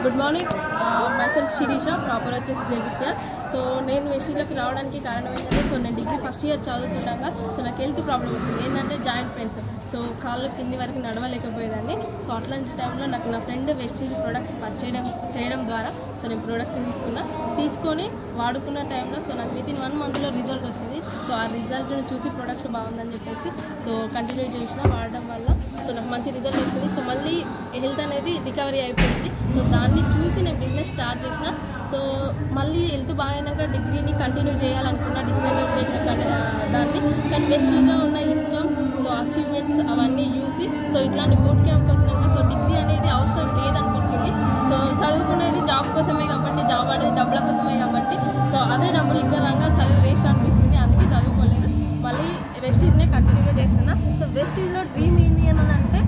Good morning. Myself Shirisha, proper వచ్చేసి Jagtial. So నేను వెస్టీజ్లోకి రావడానికి కారణం ఏంటంటే, సో నేను డిగ్రీ ఫస్ట్ ఇయర్ చదువుతుండగా సో నాకు హెల్త్ ప్రాబ్లం వచ్చింది. ఏంటంటే జాయింట్ పెయిన్స్. సో కాళ్ళు కింది వరకు నడవలేకపోయేదాన్ని. సో అట్లాంటి టైంలో నాకు నా ఫ్రెండ్ వెస్టీజ్ ప్రొడక్ట్స్ చేయడం ద్వారా సో నేను ప్రోడక్ట్ తీసుకొని వాడుకున్న టైంలో సో నాకు వితిన్ 1 monthలో రిజల్ట్ వచ్చింది. సో ఆ రిజల్ట్ని చూసి ప్రోడక్ట్ బాగుందని చెప్పేసి సో కంటిన్యూ చేసిన వాడడం వల్ల సో నాకు మంచి రిజల్ట్ వచ్చింది. సో మళ్ళీ హెల్త్ అనేది రికవరీ అయిపోయింది. సో దాన్ని చూసి నేను బిజినెస్ స్టార్ట్ చేసిన. సో మళ్ళీ హెల్త్ బాగాక డిగ్రీని కంటిన్యూ చేయాలనుకున్న, డిస్కంటిన్యూ చేసిన దాన్ని. కానీ వెస్టీజ్లో ఉన్న ఇన్కమ్, సో అచీవ్మెంట్స్ అవన్నీ చూసి సో ఇట్లాంటి బూట్ క్యాంప్కి వచ్చినాక సో డిగ్రీ అనేది అవసరం లేదనిపించింది. సో చదువుకునేది జాబ్ కోసమే కాబట్టి, జాబ్ అనేది డబ్బుల కోసమే కాబట్టి సో అదే డబ్బులు ఇక్కడంగా చదువు వేస్ట్ అనిపించింది. అందుకే చదువుకోలేదు. మళ్ళీ వెస్టీజ్నే కంటిన్యూగా చేస్తున్నా. సో వెస్టీజ్లో డ్రీమ్ ఏంటి అని అంటే,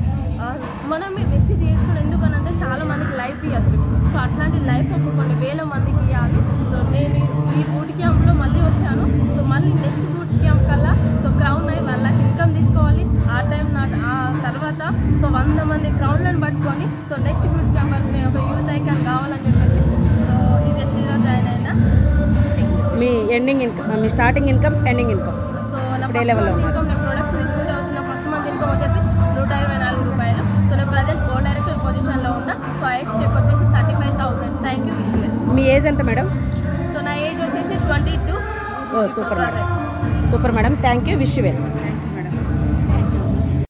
మనం వెస్టీజ్ చేయొచ్చు. ఎందుకనంటే చాలా మందికి లైఫ్ ఇవ్వచ్చు. సో అట్లాంటి లైఫ్ కొన్ని వేల మందికి ఇవ్వాలి. సో నేను ఈ బూట్ క్యాంప్లో మళ్ళీ వచ్చాను. సో మళ్ళీ నెక్స్ట్ బూట్ క్యాంప్ కల్లా సో క్రౌన్ అయ్యి వాళ్ళకి ఇన్కమ్ తీసుకోవాలి. ఆ టైం ఆ తర్వాత సో 100 మంది క్రౌన్లను పట్టుకొని సో నెక్స్ట్ బూట్ క్యాంప్ వరకు నేను ఒక యూత్ ఐకాన్ కావాలని చెప్పేసి సో ఈ వెస్టీజ్లో జాయిన్ అయినా. మీ ఎండింగ్ ఇన్కమ్, మీ starting income, ending income? So నా ఫస్ట్ మంత్ ఇన్కమ్, నేను ప్రొడక్ట్స్ తీసుకుంటే వచ్చిన ఫస్ట్ మంత్ ఇన్కమ్ వచ్చేసి 124 రూపాయలు. సో నేను ప్రజెంట్ గోల్డ్ డైరెక్టర్ పొజిషన్లో ఉన్నా. సో ఐఎక్స్ చెక్ వచ్చేసి 35,000. Thank you wish. మీ ఏజ్ ఎంత మేడం? సో నా ఏజ్ వచ్చేసి 22. Oh super madam, super madam. Thank you, wish well.